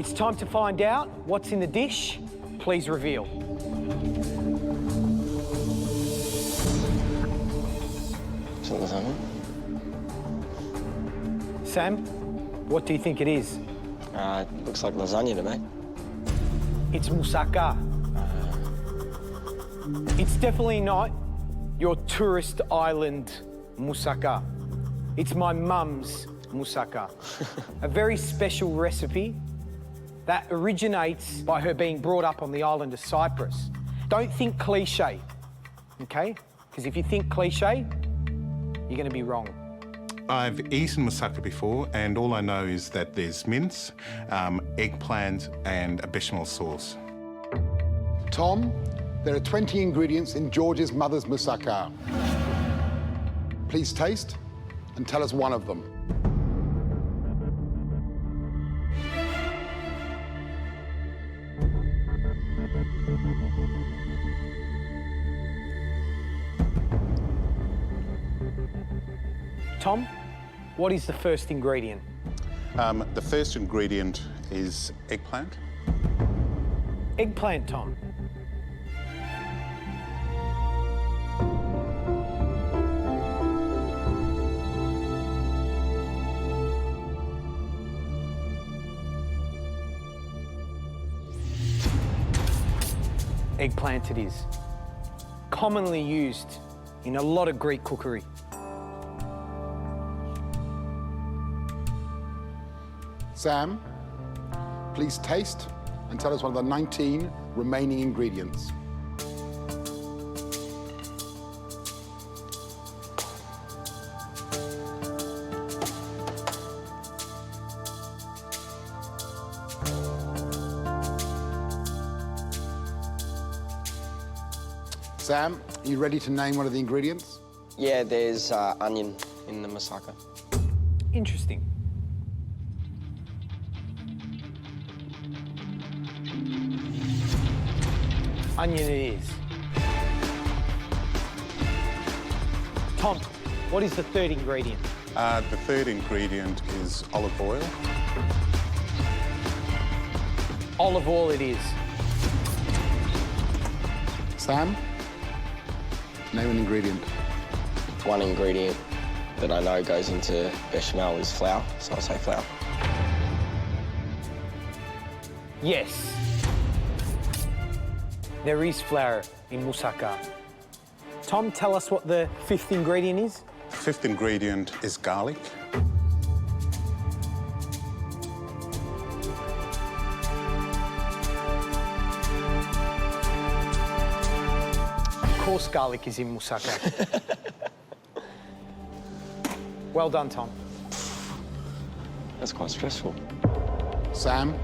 It's time to find out what's in the dish. Please reveal. Is it lasagna? Sam, what do you think it is? It looks like lasagna to me. It's moussaka. It's definitely not your tourist island moussaka. It's my mum's moussaka, a very special recipe that originates by her being brought up on the island of Cyprus. Don't think cliche, okay? Because if you think cliche, you're going to be wrong. I've eaten moussaka before, and all I know is that there's mince, eggplant, and a bechamel sauce. Tom, there are 20 ingredients in George's mother's moussaka. Please taste and tell us one of them. Tom, what is the first ingredient? The first ingredient is eggplant. Eggplant, Tom. Eggplant it is. Commonly used in a lot of Greek cookery. Sam, please taste and tell us one of the 19 remaining ingredients. Sam, are you ready to name one of the ingredients? Yeah, there's onion in the moussaka. Interesting. Onion it is. Tom, what is the third ingredient? The third ingredient is olive oil. Olive oil it is. Sam, name an ingredient. One ingredient that I know goes into bechamel is flour, so I'll say flour. Yes. There is flour in moussaka. Tom, tell us what the fifth ingredient is. The fifth ingredient is garlic. Of course garlic is in moussaka. Well done, Tom. That's quite stressful. Sam,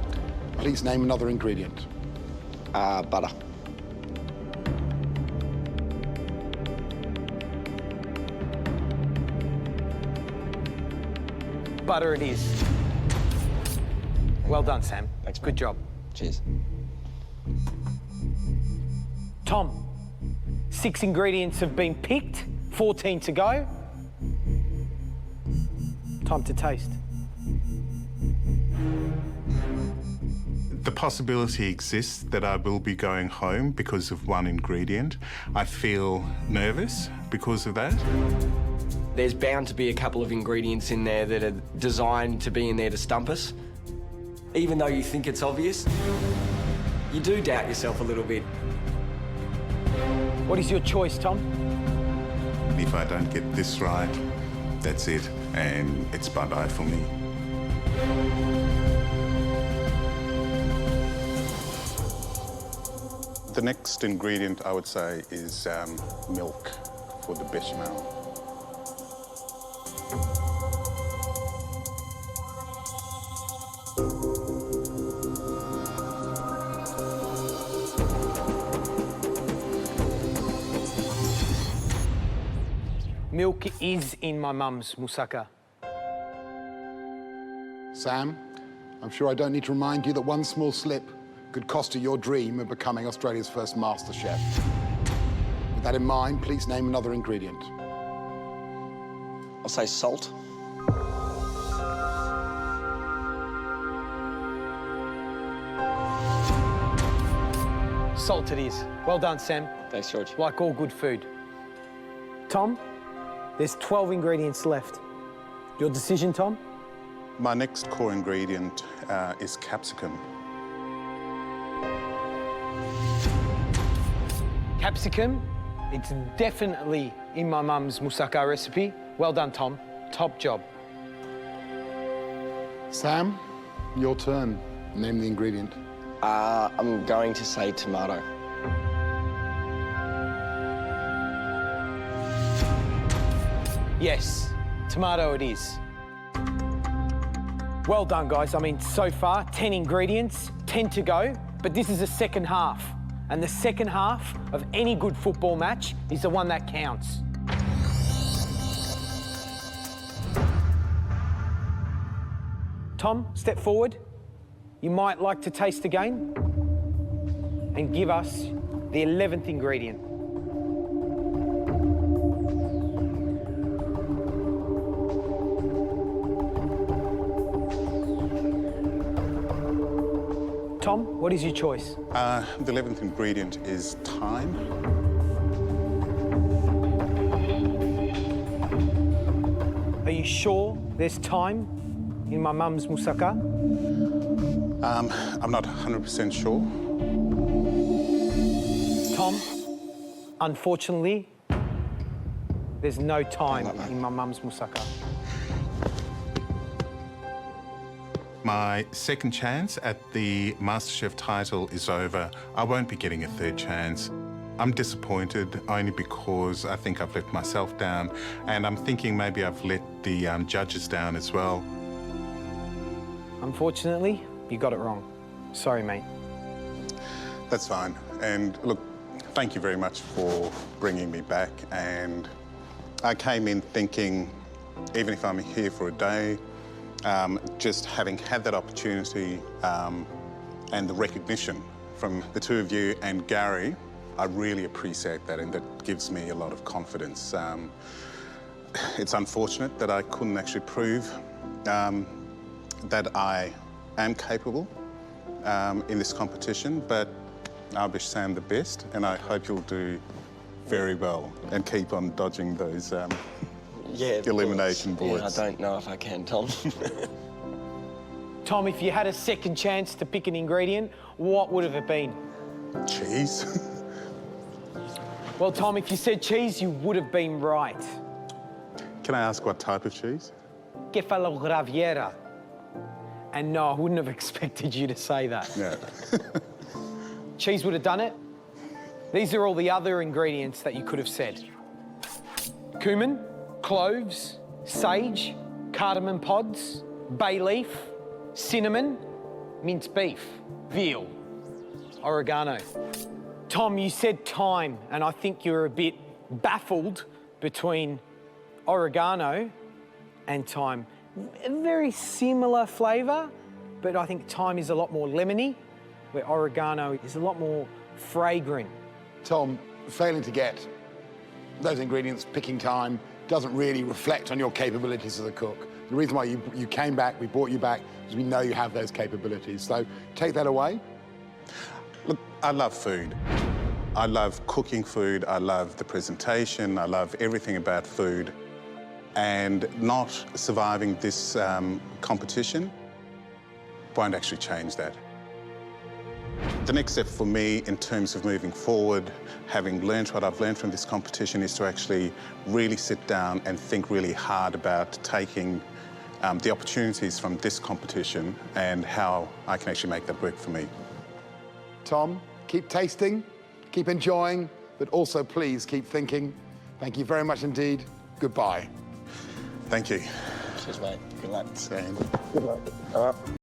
please name another ingredient. Butter. Butter it is. Well done, Sam. Thanks, Good mate. job. Cheers. Tom, 6 ingredients have been picked, 14 to go. Time to taste. The possibility exists that I will be going home because of one ingredient. I feel nervous because of that. There's bound to be a couple of ingredients in there that are designed to be in there to stump us. Even though you think it's obvious, you do doubt yourself a little bit. What is your choice, Tom? If I don't get this right, that's it, and it's bye-bye for me. The next ingredient, I would say, is milk for the bechamel. Milk is in my mum's moussaka. Sam, I'm sure I don't need to remind you that one small slip could cost you your dream of becoming Australia's first MasterChef. With that in mind, please name another ingredient. I'll say salt. salt it is. Well done, Sam. Thanks, George. Like all good food. Tom, there's 12 ingredients left. Your decision, Tom? My next core ingredient is capsicum. Capsicum, it's definitely in my mum's moussaka recipe. Well done, Tom. Top job. Sam, your turn. Name the ingredient. I'm going to say tomato. Yes, tomato it is. Well done, guys. I mean, so far, 10 ingredients, 10 to go, but this is the second half. And the second half of any good football match is the one that counts. Tom, step forward. You might like to taste again and give us the 11th ingredient. Tom, what is your choice? The 11th ingredient is thyme. Are you sure there's thyme in my mum's moussaka? I'm not 100% sure. Tom, unfortunately, there's no thyme in my mum's moussaka. My second chance at the MasterChef title is over. I won't be getting a third chance. I'm disappointed only because I think I've let myself down, and I'm thinking maybe I've let the judges down as well. Unfortunately, you got it wrong. Sorry, mate. That's fine. And look, thank you very much for bringing me back. And I came in thinking, even if I'm here for a day, just having had that opportunity and the recognition from the two of you and Gary, I really appreciate that, and that gives me a lot of confidence. It's unfortunate that I couldn't actually prove that I am capable in this competition, but I wish Sam the best, and I hope you'll do very well and keep on dodging those elimination bullets. Yeah, I don't know if I can, Tom. Tom, if you had a second chance to pick an ingredient, what would have it been? Cheese. Well, Tom, if you said cheese, you would have been right. Can I ask what type of cheese? Kefalo graviera. And no, I wouldn't have expected you to say that. Yeah. Cheese would have done it. These are all the other ingredients that you could have said. Cumin, cloves, sage, cardamom pods, bay leaf, cinnamon, minced beef, veal, oregano. Tom, you said thyme, and I think you were a bit baffled between oregano and thyme. A very similar flavour, but I think thyme is a lot more lemony, where oregano is a lot more fragrant. Tom, failing to get those ingredients, picking time, doesn't really reflect on your capabilities as a cook. The reason why you came back, we brought you back, is we know you have those capabilities. So take that away. Look, I love food. I love cooking food. I love the presentation. I love everything about food. And not surviving this competition won't actually change that. The next step for me in terms of moving forward, having learned what I've learned from this competition, is to actually really sit down and think really hard about taking the opportunities from this competition and how I can actually make that work for me. Tom, keep tasting, keep enjoying, but also please keep thinking. Thank you very much indeed. Goodbye. Thank you. Cheers, mate. Good luck. Same. Good luck. All right.